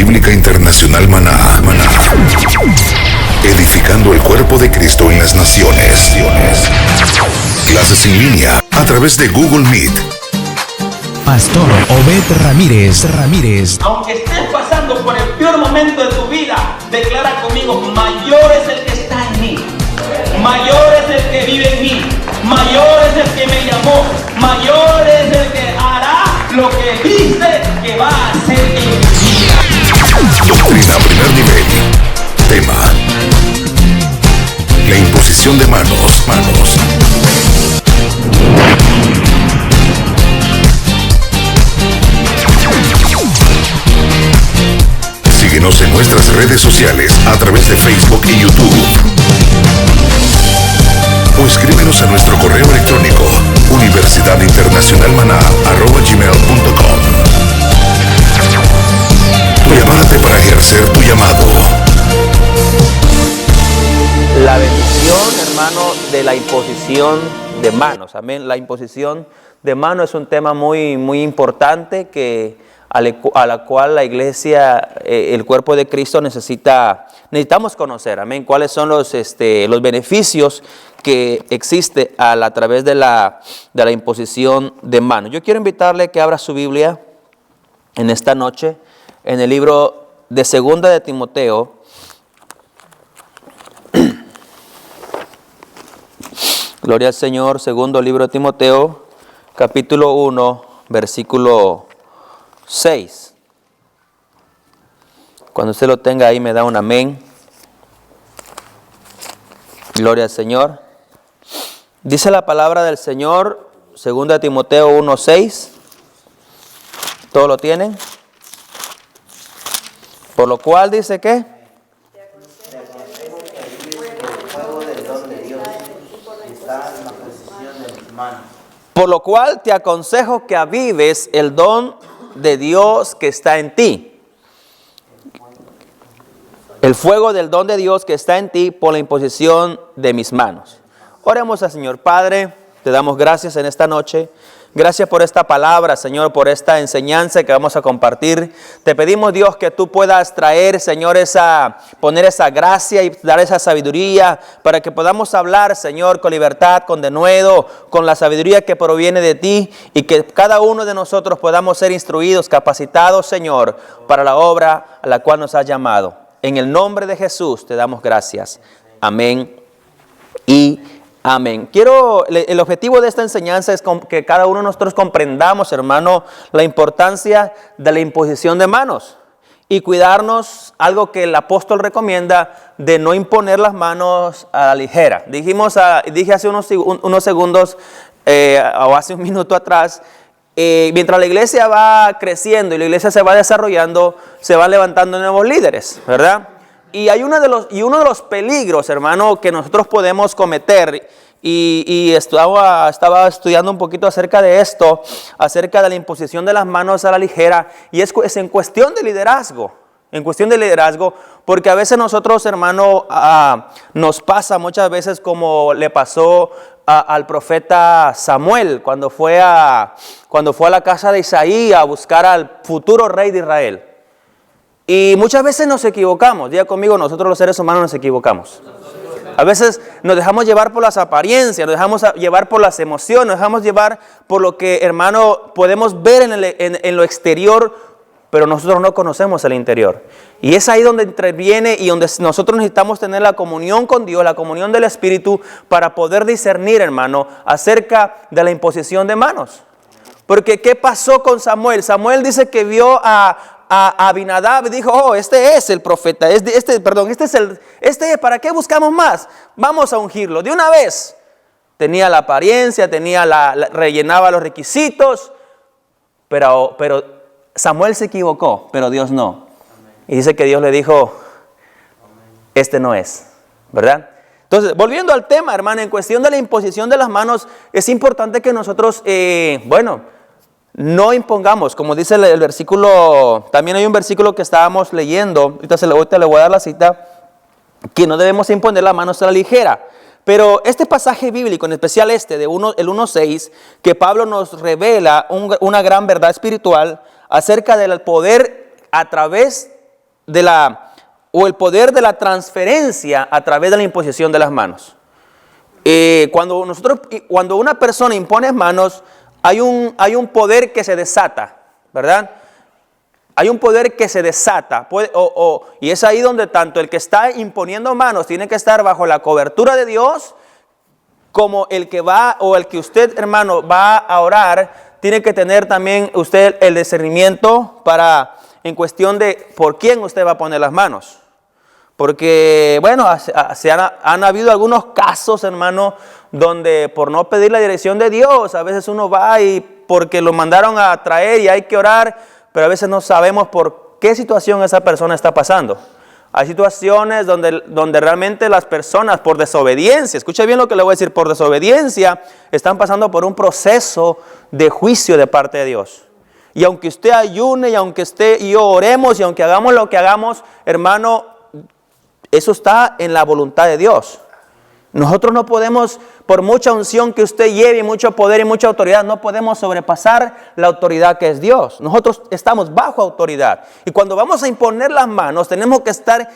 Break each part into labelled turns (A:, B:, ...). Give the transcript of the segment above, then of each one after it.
A: Bíblica Internacional Maná. Edificando el cuerpo de Cristo en las naciones. Clases en línea a través de Google Meet.
B: Pastor Obed Ramírez.
C: Aunque estés pasando por el peor momento de tu vida, declara conmigo: mayor es el que está en mí, mayor es el que vive en mí, mayor es el que me llamó, mayor es el que hará lo que dice que va a hacer en mi vida.
A: Doctrina primer nivel. Tema: la imposición de manos. Síguenos en nuestras redes sociales a través de Facebook y YouTube. O escríbenos a nuestro correo electrónico universidadinternacionalmaná@gmail.com. Prepárate para ejercer tu llamado.
D: La bendición, hermano, de la imposición de manos. Amén. La imposición de manos es un tema muy importante a la cual la iglesia, el cuerpo de Cristo necesitamos conocer. Amén. ¿Cuáles son los beneficios que existe a través de la imposición de manos? Yo quiero invitarle que abra su Biblia en esta noche en el libro de Segunda de Timoteo. Gloria al Señor. Segundo libro de Timoteo, capítulo 1, versículo 6. Cuando usted lo tenga ahí, me da un amén. Gloria al Señor. Dice la palabra del Señor, Segunda de Timoteo 1, 6. ¿Todos lo tienen? Por lo cual dice que por lo cual te aconsejo que avives el don de Dios que está en ti. El fuego del don de Dios que está en ti por la imposición de mis manos. Oremos al Señor. Padre, te damos gracias en esta noche. Gracias por esta palabra, Señor, por esta enseñanza que vamos a compartir. Te pedimos, Dios, que tú puedas traer, Señor, poner esa gracia y dar esa sabiduría para que podamos hablar, Señor, con libertad, con denuedo, con la sabiduría que proviene de ti y que cada uno de nosotros podamos ser instruidos, capacitados, Señor, para la obra a la cual nos has llamado. En el nombre de Jesús te damos gracias. Amén y amén. El objetivo de esta enseñanza es que cada uno de nosotros comprendamos, hermano, la importancia de la imposición de manos y cuidarnos, algo que el apóstol recomienda, de no imponer las manos a la ligera. Dije hace unos segundos o hace un minuto atrás, mientras la iglesia va creciendo y la iglesia se va desarrollando, se van levantando nuevos líderes, ¿verdad? Y hay uno de los peligros, hermano, que nosotros podemos cometer, y estaba estudiando un poquito acerca de esto, acerca de la imposición de las manos a la ligera, y es en cuestión de liderazgo. Porque a veces nosotros, hermano, nos pasa muchas veces como le pasó al profeta Samuel cuando fue a la casa de Isaí a buscar al futuro rey de Israel. Y muchas veces nos equivocamos. Diga conmigo, nosotros los seres humanos nos equivocamos. A veces nos dejamos llevar por las apariencias, nos dejamos llevar por las emociones, nos dejamos llevar por lo que, hermano, podemos ver en lo exterior, pero nosotros no conocemos el interior. Y es ahí donde interviene y donde nosotros necesitamos tener la comunión con Dios, la comunión del Espíritu, para poder discernir, hermano, acerca de la imposición de manos. Porque ¿qué pasó con Samuel? Samuel dice que vio a Abinadab y dijo: este es el profeta, ¿para qué buscamos más? Vamos a ungirlo de una vez. Tenía la apariencia, rellenaba los requisitos, pero Samuel se equivocó, pero Dios no. Y dice que Dios le dijo: este no es, ¿verdad? Entonces, volviendo al tema, hermano, en cuestión de la imposición de las manos, es importante que nosotros, no impongamos, como dice el versículo. También hay un versículo que estábamos leyendo, ahorita le voy a dar la cita, que no debemos imponer las manos a la ligera. Pero este pasaje bíblico, en especial el 1:6, que Pablo nos revela una gran verdad espiritual acerca del poder a través o el poder de la transferencia a través de la imposición de las manos. Cuando una persona impone manos, hay un poder que se desata, ¿verdad? Hay un poder que se desata, y es ahí donde tanto el que está imponiendo manos tiene que estar bajo la cobertura de Dios, como el que usted, hermano, va a orar, tiene que tener también usted el discernimiento en cuestión de por quién usted va a poner las manos. Porque, bueno, han habido algunos casos, hermano, donde por no pedir la dirección de Dios, a veces uno va y porque lo mandaron a traer y hay que orar, pero a veces no sabemos por qué situación esa persona está pasando. Hay situaciones donde realmente las personas por desobediencia, escuche bien lo que le voy a decir, por desobediencia, están pasando por un proceso de juicio de parte de Dios. Y aunque usted ayune, y aunque usted y yo oremos, y aunque hagamos lo que hagamos, hermano, eso está en la voluntad de Dios. Nosotros no podemos, por mucha unción que usted lleve, mucho poder y mucha autoridad, no podemos sobrepasar la autoridad que es Dios. Nosotros estamos bajo autoridad. Y cuando vamos a imponer las manos, tenemos que estar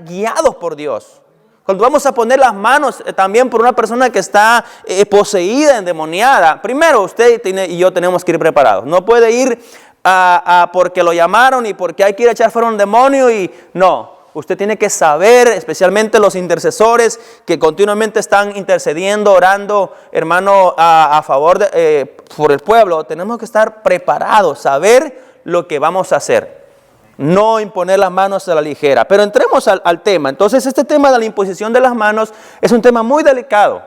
D: guiados por Dios. Cuando vamos a poner las manos también por una persona que está poseída, endemoniada, primero usted y yo tenemos que ir preparados. No puede ir porque lo llamaron y porque hay que ir a echar fuera un demonio y no. Usted tiene que saber, especialmente los intercesores que continuamente están intercediendo, orando, hermano, a favor por el pueblo. Tenemos que estar preparados, saber lo que vamos a hacer. No imponer las manos a la ligera. Pero entremos al tema. Entonces, este tema de la imposición de las manos es un tema muy delicado.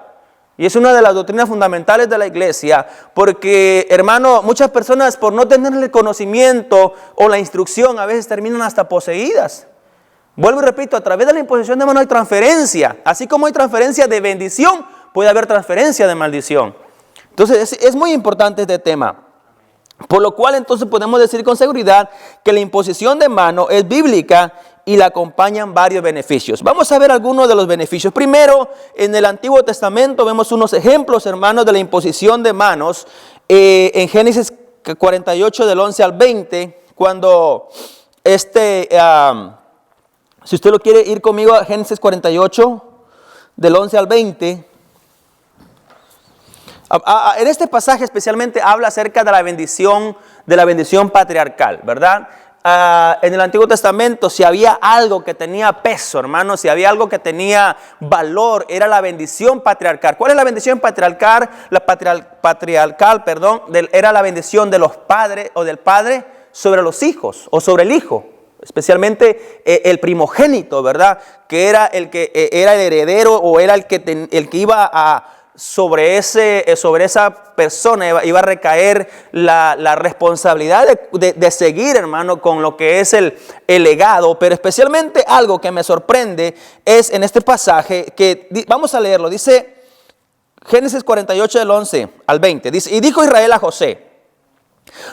D: Y es una de las doctrinas fundamentales de la iglesia. Porque, hermano, muchas personas por no tener el conocimiento o la instrucción a veces terminan hasta poseídas. Vuelvo y repito, a través de la imposición de manos hay transferencia. Así como hay transferencia de bendición, puede haber transferencia de maldición. Entonces es muy importante este tema. Por lo cual entonces podemos decir con seguridad que la imposición de mano es bíblica y la acompañan varios beneficios. Vamos a ver algunos de los beneficios. Primero, en el Antiguo Testamento vemos unos ejemplos, hermanos, de la imposición de manos. En Génesis 48 del 11 al 20, cuando si usted lo quiere ir conmigo a Génesis 48, del 11 al 20. En este pasaje especialmente habla acerca de la bendición patriarcal, ¿verdad? En el Antiguo Testamento, si había algo que tenía peso, hermano, si había algo que tenía valor, era la bendición patriarcal. ¿Cuál es la bendición patriarcal? Era la bendición de los padres o del padre sobre los hijos o sobre el hijo. Especialmente el primogénito, ¿verdad? Que era el heredero o era el que iba sobre esa persona iba a recaer la responsabilidad de seguir, hermano, con lo que es el legado. Pero especialmente algo que me sorprende es en este pasaje que vamos a leerlo. Dice Génesis 48 del 11 al 20. Dice, y dijo Israel a José,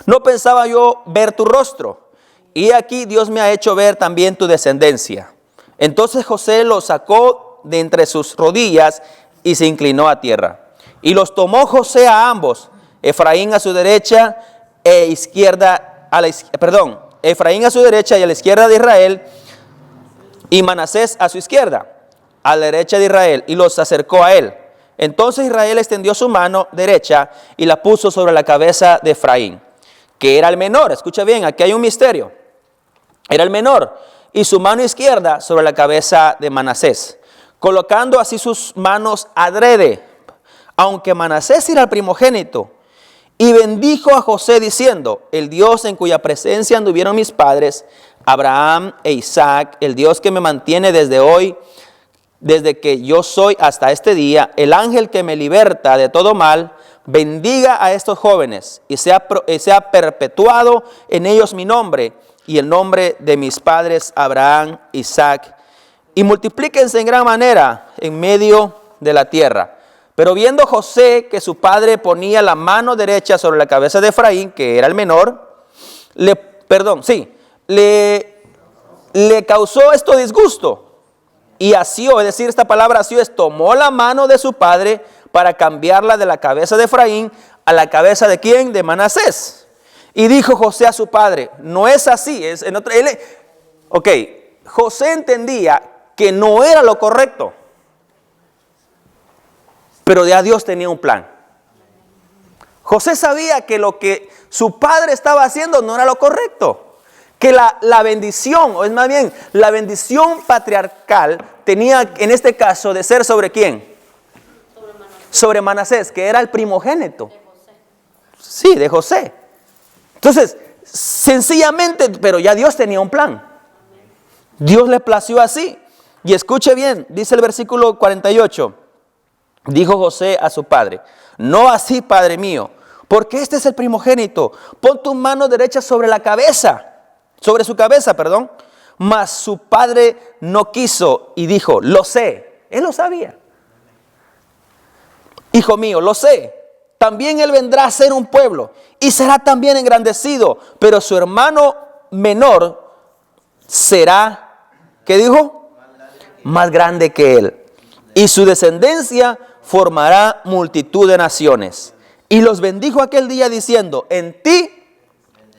D: no pensaba yo ver tu rostro. Y aquí Dios me ha hecho ver también tu descendencia. Entonces José los sacó de entre sus rodillas y se inclinó a tierra. Y los tomó José a ambos, Efraín a su derecha Efraín a su derecha y a la izquierda de Israel, y Manasés a su izquierda, a la derecha de Israel, y los acercó a él. Entonces Israel extendió su mano derecha y la puso sobre la cabeza de Efraín, que era el menor. Escucha bien, aquí hay un misterio. Era el menor, y su mano izquierda sobre la cabeza de Manasés, colocando así sus manos adrede, aunque Manasés era el primogénito. Y bendijo a José diciendo, el Dios en cuya presencia anduvieron mis padres, Abraham e Isaac, el Dios que me mantiene desde hoy, desde que yo soy hasta este día, el ángel que me liberta de todo mal, bendiga a estos jóvenes y sea perpetuado en ellos mi nombre y el nombre de mis padres Abraham, Isaac, y multiplíquense en gran manera en medio de la tierra. Pero viendo José que su padre ponía la mano derecha sobre la cabeza de Efraín, que era el menor, le causó esto disgusto. Y asió, es decir, esta palabra asió es tomó la mano de su padre para cambiarla de la cabeza de Efraín a la cabeza de ¿quién? De Manasés. Y dijo José a su padre, no es así. Ok, José entendía que no era lo correcto, pero ya Dios tenía un plan. José sabía que lo que su padre estaba haciendo no era lo correcto, que la bendición, o es más bien, la bendición patriarcal tenía en este caso de ser ¿sobre quién? Sobre Manasés, que era el primogénito. Sí, de José. Entonces, sencillamente, pero ya Dios tenía un plan. Dios le plació así. Y escuche bien, dice el versículo 48. Dijo José a su padre: no así, padre mío, porque este es el primogénito. Pon tu mano derecha sobre la cabeza, sobre su cabeza, perdón. Mas su padre no quiso y dijo: lo sé. Él lo sabía. Hijo mío, lo sé. También él vendrá a ser un pueblo y será también engrandecido, pero su hermano menor será, ¿qué dijo? Más grande que él. Y su descendencia formará multitud de naciones. Y los bendijo aquel día diciendo: en ti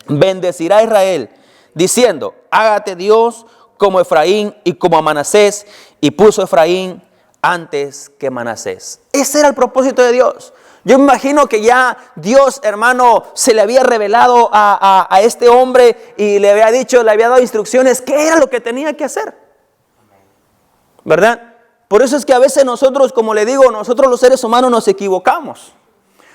D: bendecirá Israel, diciendo: hágate Dios como Efraín y como a Manasés. Y puso Efraín antes que Manasés. Ese era el propósito de Dios. Yo me imagino que ya Dios, hermano, se le había revelado a este hombre y le había dicho, le había dado instrucciones, qué era lo que tenía que hacer. ¿Verdad? Por eso es que a veces nosotros, como le digo, nosotros los seres humanos nos equivocamos.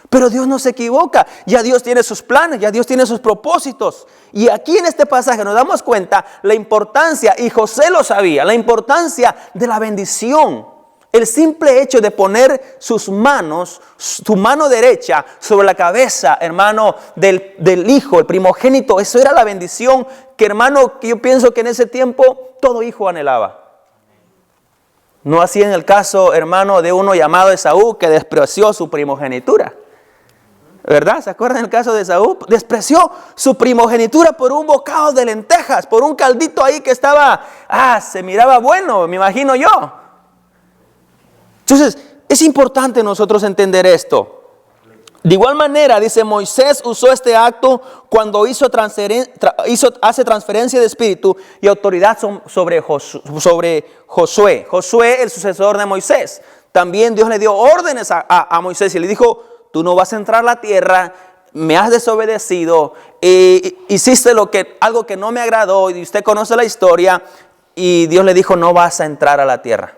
D: Pero Dios no se equivoca. Ya Dios tiene sus planes, ya Dios tiene sus propósitos. Y aquí en este pasaje nos damos cuenta la importancia, y José lo sabía, la importancia de la bendición. El simple hecho de poner sus manos, su mano derecha sobre la cabeza, hermano, del hijo, el primogénito, eso era la bendición que, hermano, que yo pienso que en ese tiempo todo hijo anhelaba. No así en el caso, hermano, de uno llamado Esaú, que despreció su primogenitura. ¿Verdad? ¿Se acuerdan del caso de Esaú? Despreció su primogenitura por un bocado de lentejas, por un caldito ahí que estaba, se miraba bueno, me imagino yo. Entonces, es importante nosotros entender esto. De igual manera, dice, Moisés usó este acto cuando hace transferencia de espíritu y autoridad sobre Josué. Josué, el sucesor de Moisés. También Dios le dio órdenes a Moisés y le dijo: tú no vas a entrar a la tierra, me has desobedecido, hiciste algo que no me agradó, y usted conoce la historia. Y Dios le dijo: no vas a entrar a la tierra,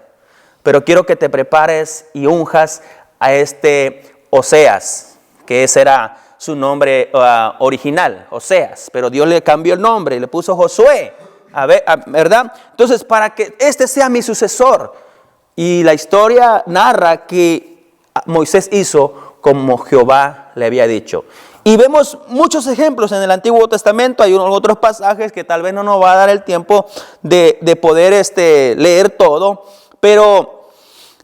D: pero quiero que te prepares y unjas a este Oseas, que ese era su nombre original, Oseas, pero Dios le cambió el nombre y le puso Josué, ¿verdad? Entonces, para que este sea mi sucesor. Y la historia narra que Moisés hizo como Jehová le había dicho. Y vemos muchos ejemplos en el Antiguo Testamento. Hay otros pasajes que tal vez no nos va a dar el tiempo de poder leer todo. Pero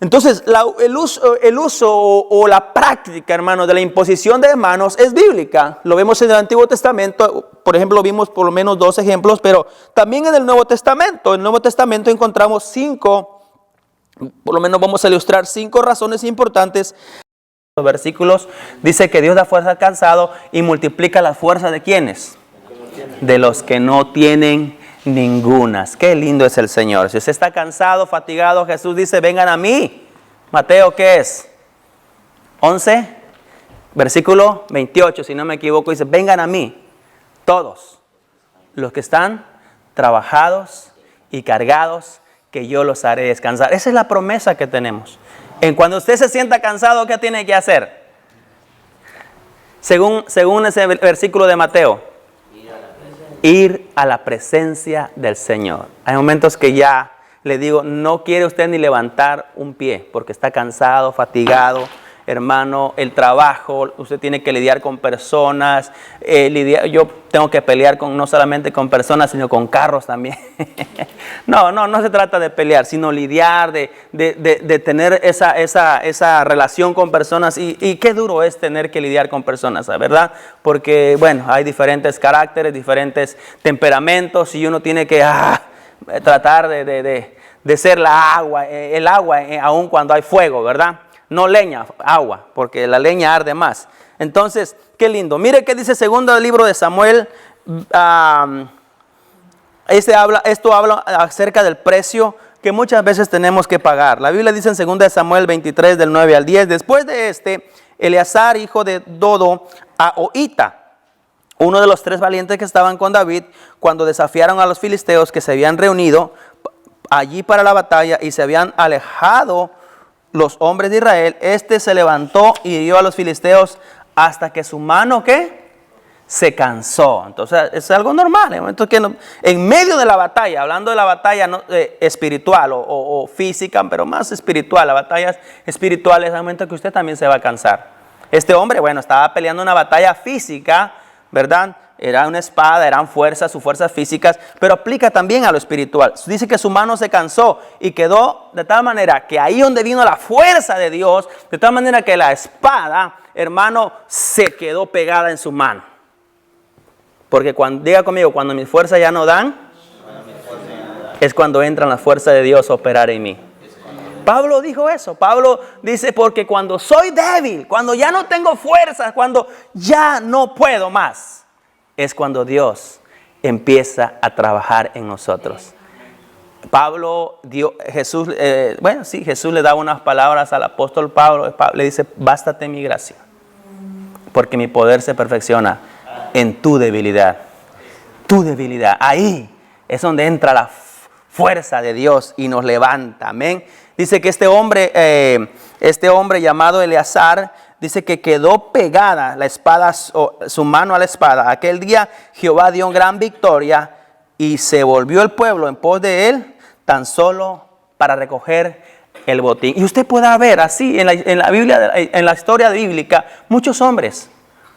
D: entonces el uso o la práctica, hermano, de la imposición de manos es bíblica. Lo vemos en el Antiguo Testamento. Por ejemplo, vimos por lo menos 2 ejemplos, pero también en el Nuevo Testamento. En el Nuevo Testamento encontramos 5, por lo menos vamos a ilustrar 5 razones importantes. Los versículos dice que Dios da fuerza al cansado y multiplica la fuerza de ¿quiénes? De los que no tienen ningunas. Qué lindo es el Señor. Si usted está cansado, fatigado, Jesús dice: vengan a mí. Mateo, ¿qué es? 11, versículo 28, si no me equivoco, dice: vengan a mí, todos los que están trabajados y cargados, que yo los haré descansar. Esa es la promesa que tenemos. Cuando usted se sienta cansado, ¿qué tiene que hacer? Según ese versículo de Mateo, ir a la presencia del Señor. Hay momentos que ya le digo, no quiere usted ni levantar un pie porque está cansado, fatigado. Hermano, el trabajo, usted tiene que lidiar con personas. Yo tengo que pelear no solamente con personas, sino con carros también. No se trata de pelear, sino lidiar, de tener esa relación con personas. Y qué duro es tener que lidiar con personas, ¿verdad? Porque, bueno, hay diferentes caracteres, diferentes temperamentos, y uno tiene que tratar de ser el agua, aun cuando hay fuego, ¿verdad? No leña, agua, porque la leña arde más. Entonces, qué lindo. Mire qué dice segundo libro de Samuel, Esto habla acerca del precio que muchas veces tenemos que pagar. La Biblia dice en 2 Samuel 23, del 9 al 10, después de Eleazar, hijo de Dodo, a Ohita, uno de los 3 valientes que estaban con David, cuando desafiaron a los filisteos que se habían reunido allí para la batalla y se habían alejado los hombres de Israel, se levantó y hirió a los filisteos hasta que su mano, ¿qué? Se cansó. Entonces es algo normal. En medio de la batalla, hablando de la batalla espiritual o física, pero más espiritual, la batalla espiritual es el momento que usted también se va a cansar. Este hombre, estaba peleando una batalla física, ¿verdad? Era una espada, eran sus fuerzas físicas, pero aplica también a lo espiritual. Dice que su mano se cansó y quedó de tal manera que ahí donde vino la fuerza de Dios, de tal manera que la espada, hermano, se quedó pegada en su mano. Porque diga conmigo, cuando mis fuerzas ya no dan, es cuando entran las fuerzas de Dios a operar en mí. Pablo dijo eso. Pablo dice, porque cuando soy débil, cuando ya no tengo fuerzas, cuando ya no puedo más, es cuando Dios empieza a trabajar en nosotros. Jesús le daba unas palabras al apóstol Pablo. Le dice, bástate mi gracia, porque mi poder se perfecciona en tu debilidad. Tu debilidad. Ahí es donde entra la fuerza de Dios y nos levanta. Amén. Dice que este hombre llamado Eleazar, dice que quedó pegada la espada, su mano a la espada. Aquel día Jehová dio gran victoria y se volvió el pueblo en pos de él, tan solo para recoger el botín. Y usted puede ver así en la Biblia, en la historia bíblica, muchos hombres.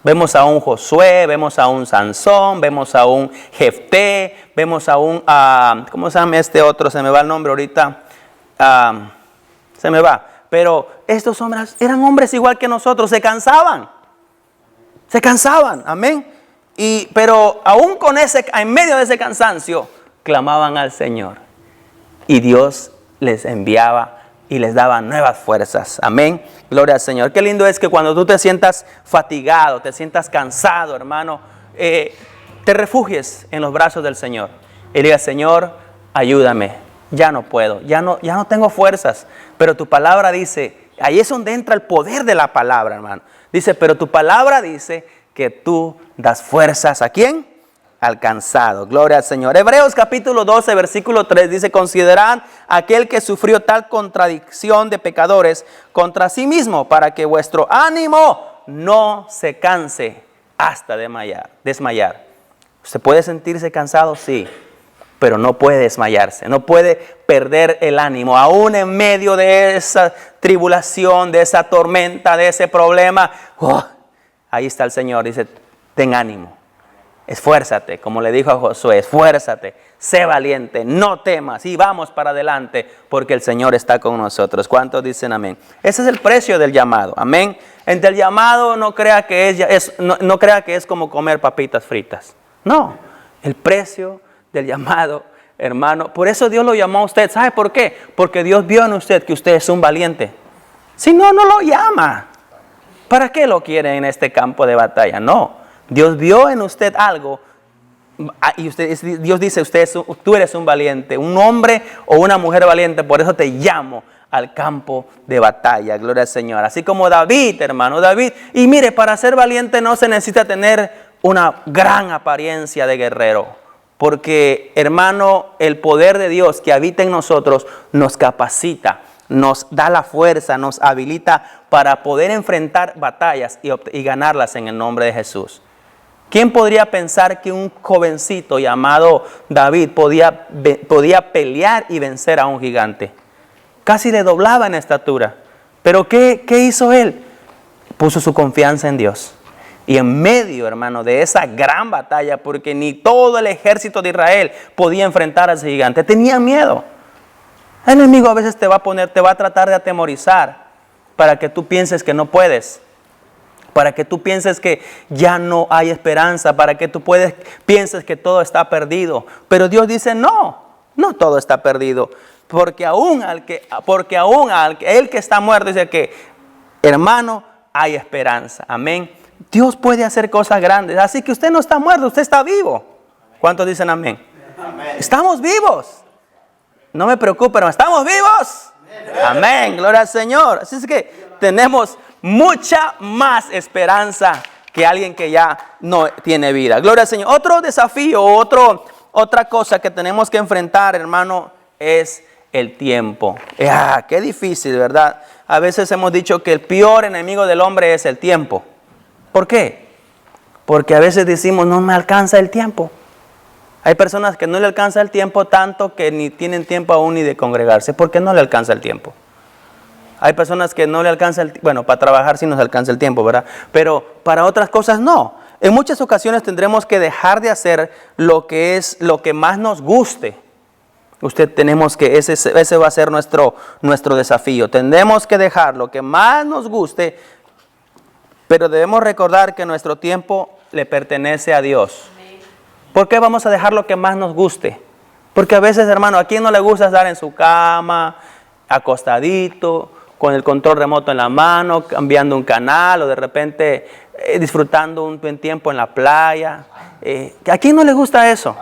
D: Vemos a un Josué, vemos a un Sansón, vemos a un Jefté, vemos a un, ¿cómo se llama este otro? Se me va el nombre ahorita, se me va. Pero estos hombres eran hombres igual que nosotros, se cansaban, amén. Pero aún en medio de ese cansancio, clamaban al Señor. Y Dios les enviaba y les daba nuevas fuerzas. Amén. Gloria al Señor. Qué lindo es que cuando tú te sientas fatigado, te sientas cansado, hermano, te refugies en los brazos del Señor. Y digas, Señor, ayúdame. Ya no puedo, ya no tengo fuerzas. Pero tu palabra dice, ahí es donde entra el poder de la palabra, hermano. Dice, pero tu palabra dice que tú das fuerzas ¿a quién? Al cansado. Gloria al Señor. Hebreos capítulo 12, versículo 3 dice, considerad aquel que sufrió tal contradicción de pecadores contra sí mismo, para que vuestro ánimo no se canse hasta desmayar. ¿Usted puede sentirse cansado? Sí, pero no puede desmayarse, no puede perder el ánimo, aún en medio de esa tribulación, de esa tormenta, de ese problema. Ahí está el Señor, dice, ten ánimo. Esfuérzate, como le dijo a Josué, esfuérzate, sé valiente, no temas y vamos para adelante porque el Señor está con nosotros. ¿Cuántos dicen amén? Ese es el precio del llamado, amén. Entre el llamado no crea que es como comer papitas fritas. No, el precio del llamado, hermano. Por eso Dios lo llamó a usted. ¿Sabe por qué? Porque Dios vio en usted que usted es un valiente. Si no, no lo llama. ¿Para qué lo quiere en este campo de batalla? No. Dios vio en usted algo y Dios dice, tú eres un valiente, un hombre o una mujer valiente, por eso te llamo al campo de batalla. Gloria al Señor. Así como David, hermano, David. Y mire, para ser valiente no se necesita tener una gran apariencia de guerrero. Porque, hermano, el poder de Dios que habita en nosotros nos capacita, nos da la fuerza, nos habilita para poder enfrentar batallas y ganarlas en el nombre de Jesús. ¿Quién podría pensar que un jovencito llamado David podía pelear y vencer a un gigante? Casi le doblaba en estatura. Pero ¿qué hizo él? Puso su confianza en Dios. Y en medio, hermano, de esa gran batalla, porque ni todo el ejército de Israel podía enfrentar a ese gigante, tenía miedo. El enemigo a veces te va a tratar de atemorizar para que tú pienses que no puedes. Para que tú pienses que ya no hay esperanza, para que tú pienses que todo está perdido. Pero Dios dice, no todo está perdido. Porque aún el que está muerto dice que, hermano, hay esperanza. Amén. Dios puede hacer cosas grandes. Así que usted no está muerto, usted está vivo. ¿Cuántos dicen amén? Estamos vivos. No me preocupen, hermano, estamos vivos. Amén, gloria al Señor. Así es que tenemos mucha más esperanza que alguien que ya no tiene vida. Gloria al Señor. Otro desafío, otra cosa que tenemos que enfrentar, hermano, es el tiempo. Qué difícil, ¿verdad? A veces hemos dicho que el peor enemigo del hombre es el tiempo. ¿Por qué? Porque a veces decimos, no me alcanza el tiempo. Hay personas que no le alcanza el tiempo tanto que ni tienen tiempo aún ni de congregarse. ¿Por qué no le alcanza el tiempo? Hay personas que no le alcanza el tiempo. Bueno, para trabajar sí nos alcanza el tiempo, ¿verdad? Pero para otras cosas no. En muchas ocasiones tendremos que dejar de hacer lo que más nos guste. Ese va a ser nuestro desafío. Tendremos que dejar lo que más nos guste, pero debemos recordar que nuestro tiempo le pertenece a Dios. ¿Por qué vamos a dejar lo que más nos guste? Porque a veces, hermano, ¿a quién no le gusta estar en su cama, acostadito, con el control remoto en la mano, cambiando un canal o de repente disfrutando un buen tiempo en la playa? ¿A quién no le gusta eso?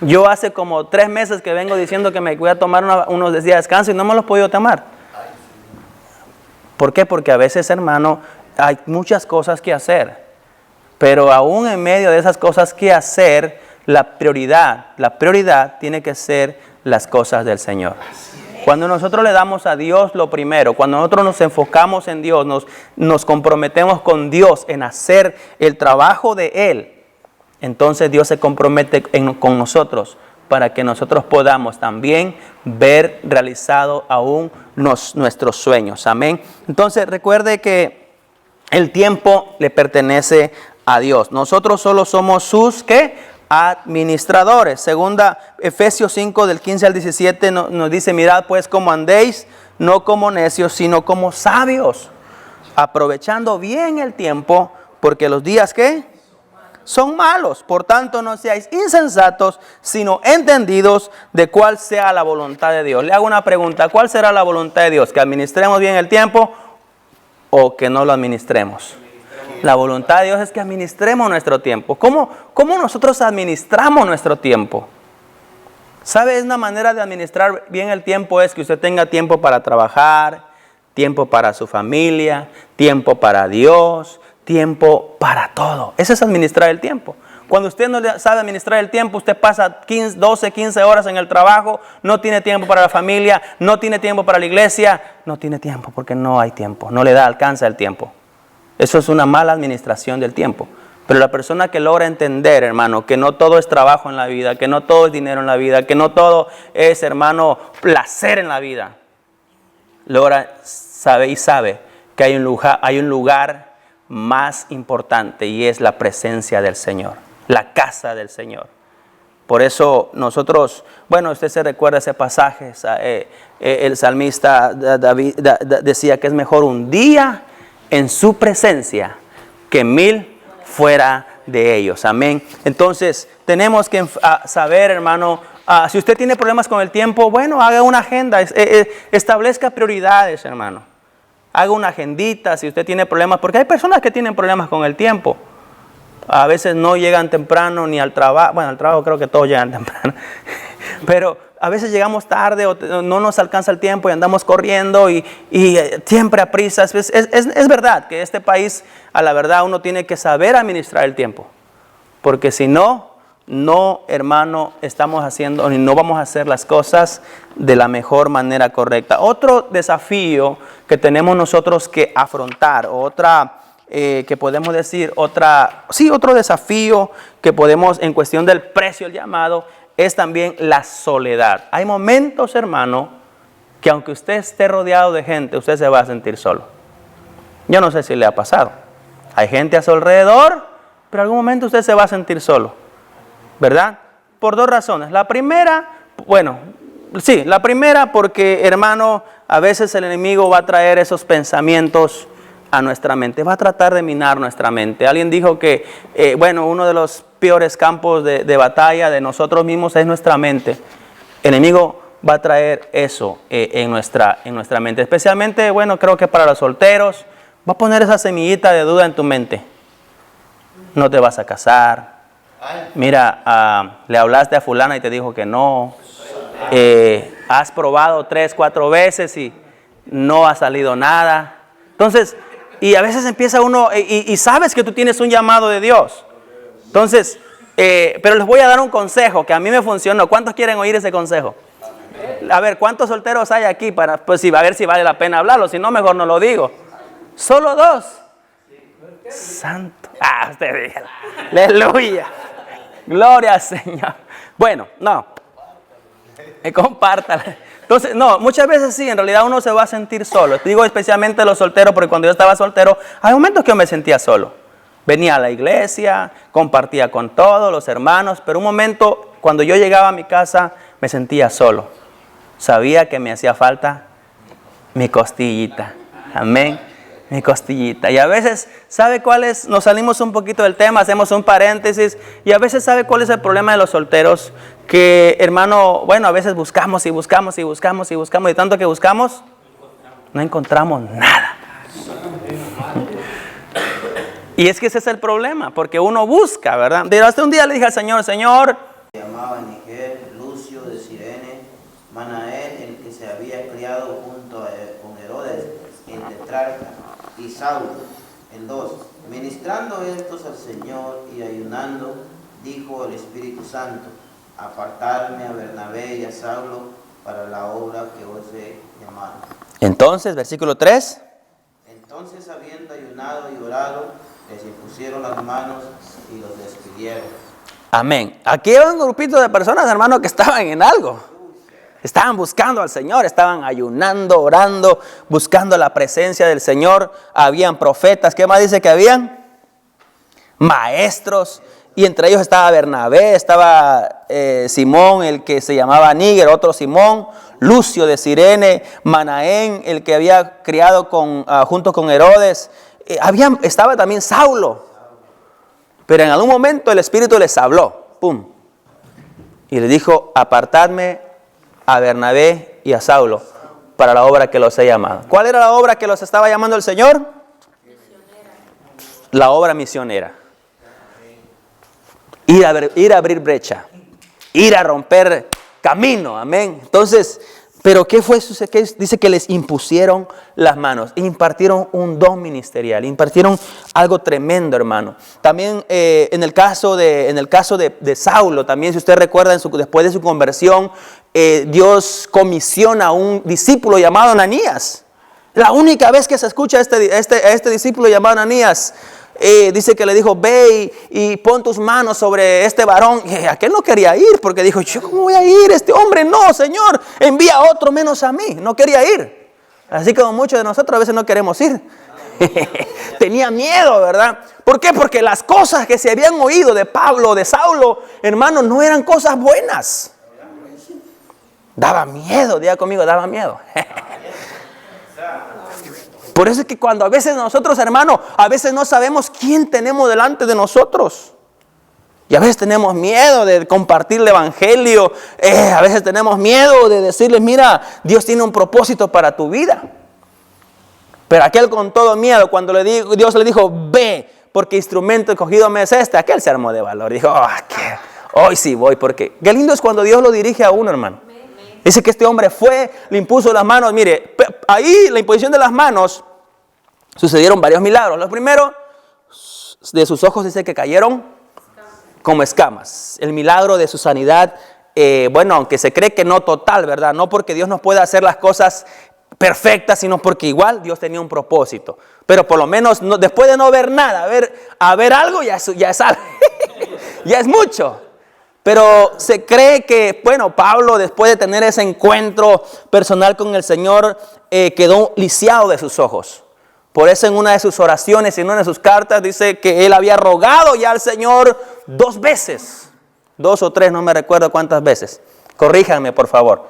D: Yo hace como 3 meses que vengo diciendo que me voy a tomar unos días de descanso y no me los he podido tomar. ¿Por qué? Porque a veces, hermano, hay muchas cosas que hacer. Pero aún en medio de esas cosas que hacer, la prioridad tiene que ser las cosas del Señor. Cuando nosotros le damos a Dios lo primero, cuando nosotros nos enfocamos en Dios, nos comprometemos con Dios en hacer el trabajo de Él, entonces Dios se compromete con nosotros para que nosotros podamos también ver realizado aún nuestros sueños. Amén. Entonces recuerde que el tiempo le pertenece a Dios. Nosotros solo somos sus, ¿qué? Administradores. Segunda Efesios 5 del 15 al 17 nos dice, mirad pues cómo andéis, no como necios, sino como sabios, aprovechando bien el tiempo, porque los días, ¿qué? Son malos. Por tanto, no seáis insensatos, sino entendidos de cuál sea la voluntad de Dios. Le hago una pregunta, ¿cuál será la voluntad de Dios? ¿Que administremos bien el tiempo o que no lo administremos? La voluntad de Dios es que administremos nuestro tiempo. ¿Cómo nosotros administramos nuestro tiempo? ¿Sabe? Una manera de administrar bien el tiempo es que usted tenga tiempo para trabajar, tiempo para su familia, tiempo para Dios, tiempo para todo. Eso es administrar el tiempo. Cuando usted no sabe administrar el tiempo, usted pasa 12, 15 horas en el trabajo, no tiene tiempo para la familia, no tiene tiempo para la iglesia, no tiene tiempo porque no hay tiempo, no le alcanza el tiempo. Eso es una mala administración del tiempo. Pero la persona que logra entender, hermano, que no todo es trabajo en la vida, que no todo es dinero en la vida, que no todo es, hermano, placer en la vida, sabe que hay un lugar más importante y es la presencia del Señor, la casa del Señor. Por eso nosotros, bueno, usted se recuerda ese pasaje, el salmista David decía que es mejor un día en su presencia que 1000 fuera de ellos. Amén. Entonces tenemos que saber, hermano, si usted tiene problemas con el tiempo, bueno, haga una agenda, establezca prioridades, hermano. Haga una agendita si usted tiene problemas, porque hay personas que tienen problemas con el tiempo. A veces no llegan temprano ni al trabajo. Bueno, al trabajo creo que todos llegan temprano. Pero a veces llegamos tarde o no nos alcanza el tiempo y andamos corriendo y siempre a prisas. Es verdad que este país, a la verdad, uno tiene que saber administrar el tiempo. Porque si no, hermano, estamos haciendo y no vamos a hacer las cosas de la mejor manera correcta. Otro desafío que tenemos nosotros que afrontar, que podemos decir, otro desafío que podemos en cuestión del precio, el llamado, es también la soledad. Hay momentos, hermano, que aunque usted esté rodeado de gente, usted se va a sentir solo. Yo no sé si le ha pasado. Hay gente a su alrededor, pero en algún momento usted se va a sentir solo, ¿verdad? Por 2 razones. La primera porque, hermano, a veces el enemigo va a traer esos pensamientos a nuestra mente, va a tratar de minar nuestra mente. Alguien dijo que, uno de los peores campos de batalla de nosotros mismos es nuestra mente. El enemigo va a traer eso en nuestra mente. Especialmente, creo que para los solteros, va a poner esa semillita de duda en tu mente. No te vas a casar, Mira, le hablaste a fulana y te dijo que no. Has probado 3, 4 veces y no ha salido nada. Entonces, y a veces empieza uno, y sabes que tú tienes un llamado de Dios. Entonces, pero les voy a dar un consejo que a mí me funcionó. ¿Cuántos quieren oír ese consejo? A ver, ¿cuántos solteros hay aquí? Para, pues, a ver si vale la pena hablarlo. Si no, mejor no lo digo. Solo 2. Santo. Usted diga. Aleluya. Gloria al Señor. Bueno, no. Compártala. Entonces, no, muchas veces sí, en realidad uno se va a sentir solo. Digo especialmente los solteros, porque cuando yo estaba soltero, hay momentos que yo me sentía solo. Venía a la iglesia, compartía con todos los hermanos, pero un momento, cuando yo llegaba a mi casa, me sentía solo. Sabía que me hacía falta mi costillita. Amén. Mi costillita. Y a veces, ¿sabe cuál es? Nos salimos un poquito del tema, hacemos un paréntesis. Y a veces, ¿sabe cuál es el problema de los solteros? Que, hermano, bueno, a veces buscamos y buscamos y buscamos y buscamos. Y tanto que buscamos, no encontramos nada. Y es que ese es el problema, porque uno busca, ¿verdad? Pero hasta un día le dije al Señor, Señor.
E: Se llamaba Níger, Lucio de Cirene, Manaén, el que se había criado junto con Herodes, el tetrarca, y Saulo, el 2. Ministrando estos al Señor y ayunando, dijo el Espíritu Santo, apartarme a Bernabé y a Saulo para la obra que os he llamado.
D: Entonces, versículo 3.
E: Entonces, habiendo ayunado y orado, les impusieron las manos y los despidieron.
D: Amén. Aquí hay un grupito de personas, hermano, que estaban en algo. Estaban buscando al Señor, estaban ayunando, orando, buscando la presencia del Señor. Habían profetas. ¿Qué más dice que habían? Maestros. Y entre ellos estaba Bernabé, estaba Simón, el que se llamaba Níger, otro Simón, Lucio de Cirene, Manaén, el que había criado junto con Herodes. Estaba también Saulo. Pero en algún momento el Espíritu les habló. ¡Pum! Y les dijo, apartadme a Bernabé y a Saulo para la obra que los he llamado. ¿Cuál era la obra que los estaba llamando el Señor? Misionera. La obra misionera. Ir a abrir brecha. Ir a romper camino. Amén. Entonces, pero ¿qué fue eso? Dice que les impusieron las manos. Impartieron un don ministerial. Impartieron algo tremendo, hermano. También en el caso de Saulo, también si usted recuerda, después de su conversión, Dios comisiona a un discípulo llamado Ananías. La única vez que se escucha a este discípulo llamado Ananías, dice que le dijo, ve y pon tus manos sobre este varón. Y aquel no quería ir porque dijo, yo cómo voy a ir, este hombre no, Señor, envía a otro menos a mí. No quería ir. Así como muchos de nosotros a veces no queremos ir. Tenía miedo, ¿verdad? ¿Por qué? Porque las cosas que se habían oído de Pablo, de Saulo, hermanos, no eran cosas buenas. Daba miedo, diga conmigo, daba miedo. Por eso es que cuando a veces nosotros, hermano, a veces no sabemos quién tenemos delante de nosotros. Y a veces tenemos miedo de compartir el evangelio. A veces tenemos miedo de decirles, mira, Dios tiene un propósito para tu vida. Pero aquel con todo miedo, cuando Dios le dijo, ve, porque instrumento escogido me es este, aquel se armó de valor. Dijo, hoy sí voy, porque qué lindo es cuando Dios lo dirige a uno, hermano. Dice que este hombre fue, le impuso las manos. Mire, ahí la imposición de las manos sucedieron varios milagros. Los primeros, de sus ojos dice que cayeron como escamas. El milagro de su sanidad, bueno, aunque se cree que no total, ¿verdad? No porque Dios no pueda hacer las cosas perfectas, sino porque igual Dios tenía un propósito. Pero por lo menos, después de no ver nada, a ver algo, ya es algo. Ya es mucho. Pero se cree que, bueno, Pablo, después de tener ese encuentro personal con el Señor, quedó lisiado de sus ojos. Por eso en una de sus oraciones, en una de sus cartas, dice que él había rogado ya al Señor 2 veces. 2 o 3, no me recuerdo cuántas veces. Corríjanme, por favor.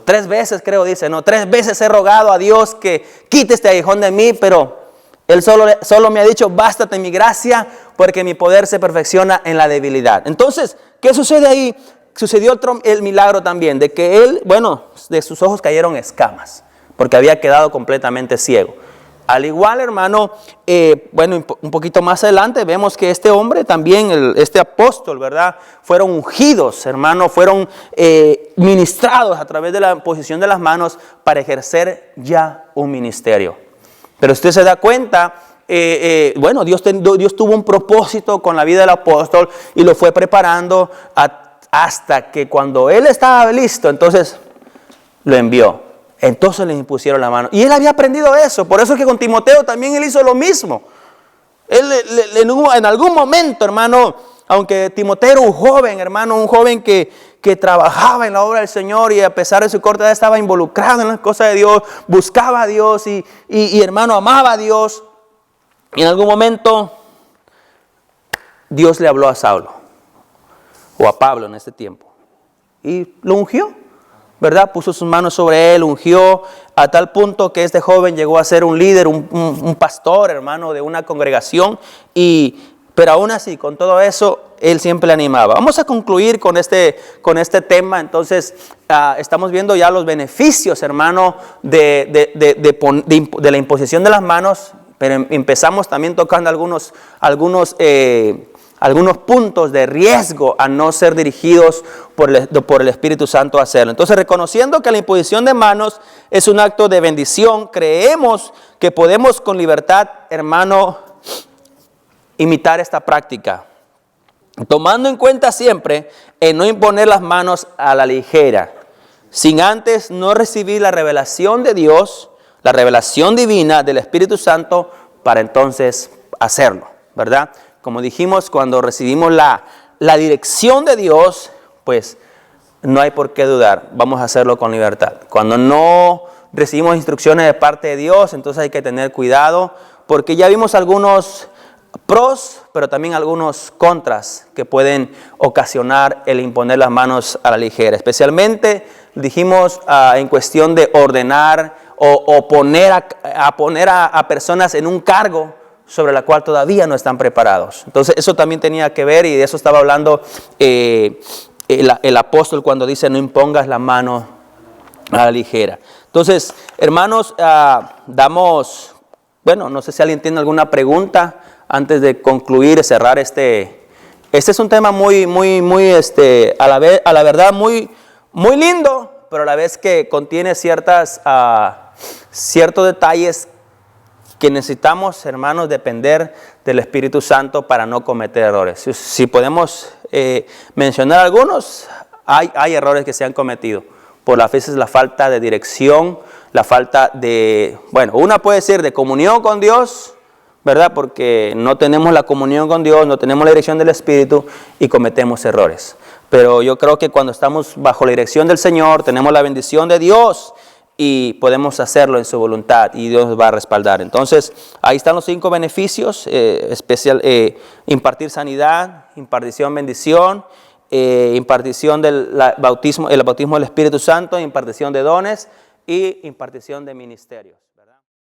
D: 3 veces creo, dice, no, 3 veces he rogado a Dios que quite este aguijón de mí, pero Él solo me ha dicho, bástate mi gracia, porque mi poder se perfecciona en la debilidad. Entonces, ¿qué sucede ahí? Sucedió el milagro también, de que él, bueno, de sus ojos cayeron escamas, porque había quedado completamente ciego. Al igual, hermano, bueno, un poquito más adelante vemos que este hombre también, este apóstol, ¿verdad? Fueron ungidos, hermano, fueron ministrados a través de la imposición de las manos para ejercer ya un ministerio. Pero usted se da cuenta, bueno, Dios tuvo un propósito con la vida del apóstol y lo fue preparando hasta que cuando él estaba listo, entonces lo envió. Entonces le impusieron la mano. Y él había aprendido eso. Por eso es que con Timoteo también él hizo lo mismo. Él en algún momento, hermano, aunque Timoteo era un joven, hermano, un joven que trabajaba en la obra del Señor y a pesar de su corta edad estaba involucrado en las cosas de Dios, buscaba a Dios y hermano, amaba a Dios. Y en algún momento Dios le habló a Saulo, o a Pablo en este tiempo, y lo ungió. ¿Verdad? Puso sus manos sobre él, ungió a tal punto que este joven llegó a ser un líder, un pastor, hermano, de una congregación. Pero aún así, con todo eso, él siempre le animaba. Vamos a concluir con este tema. Entonces, estamos viendo ya los beneficios, hermano, de la imposición de las manos. Pero empezamos también tocando algunos puntos de riesgo a no ser dirigidos por el Espíritu Santo a hacerlo. Entonces, reconociendo que la imposición de manos es un acto de bendición, creemos que podemos con libertad, hermano, imitar esta práctica, tomando en cuenta siempre en no imponer las manos a la ligera, sin antes no recibir la revelación de Dios, la revelación divina del Espíritu Santo, para entonces hacerlo, ¿verdad? Como dijimos, cuando recibimos la dirección de Dios, pues no hay por qué dudar, vamos a hacerlo con libertad. Cuando no recibimos instrucciones de parte de Dios, entonces hay que tener cuidado, porque ya vimos algunos pros, pero también algunos contras que pueden ocasionar el imponer las manos a la ligera. Especialmente, dijimos, en cuestión de ordenar o poner a personas en un cargo sobre la cual todavía no están preparados. Entonces eso también tenía que ver, y de eso estaba hablando el apóstol cuando dice no impongas la mano a la ligera. Entonces, hermanos, bueno, no sé si alguien tiene alguna pregunta antes de concluir y cerrar este es un tema muy a la verdad muy lindo, pero a la vez que contiene ciertos detalles que necesitamos, hermanos, depender del Espíritu Santo para no cometer errores. Si podemos mencionar algunos, hay errores que se han cometido. Por a veces la falta de dirección, la falta de, bueno, una puede ser de comunión con Dios, ¿verdad? Porque no tenemos la comunión con Dios, no tenemos la dirección del Espíritu y cometemos errores. Pero yo creo que cuando estamos bajo la dirección del Señor, tenemos la bendición de Dios y podemos hacerlo en su voluntad y Dios nos va a respaldar. Entonces, ahí están los 5 beneficios, impartir sanidad, impartición, bendición, impartición del bautismo, el bautismo del Espíritu Santo, impartición de dones y impartición de ministerios.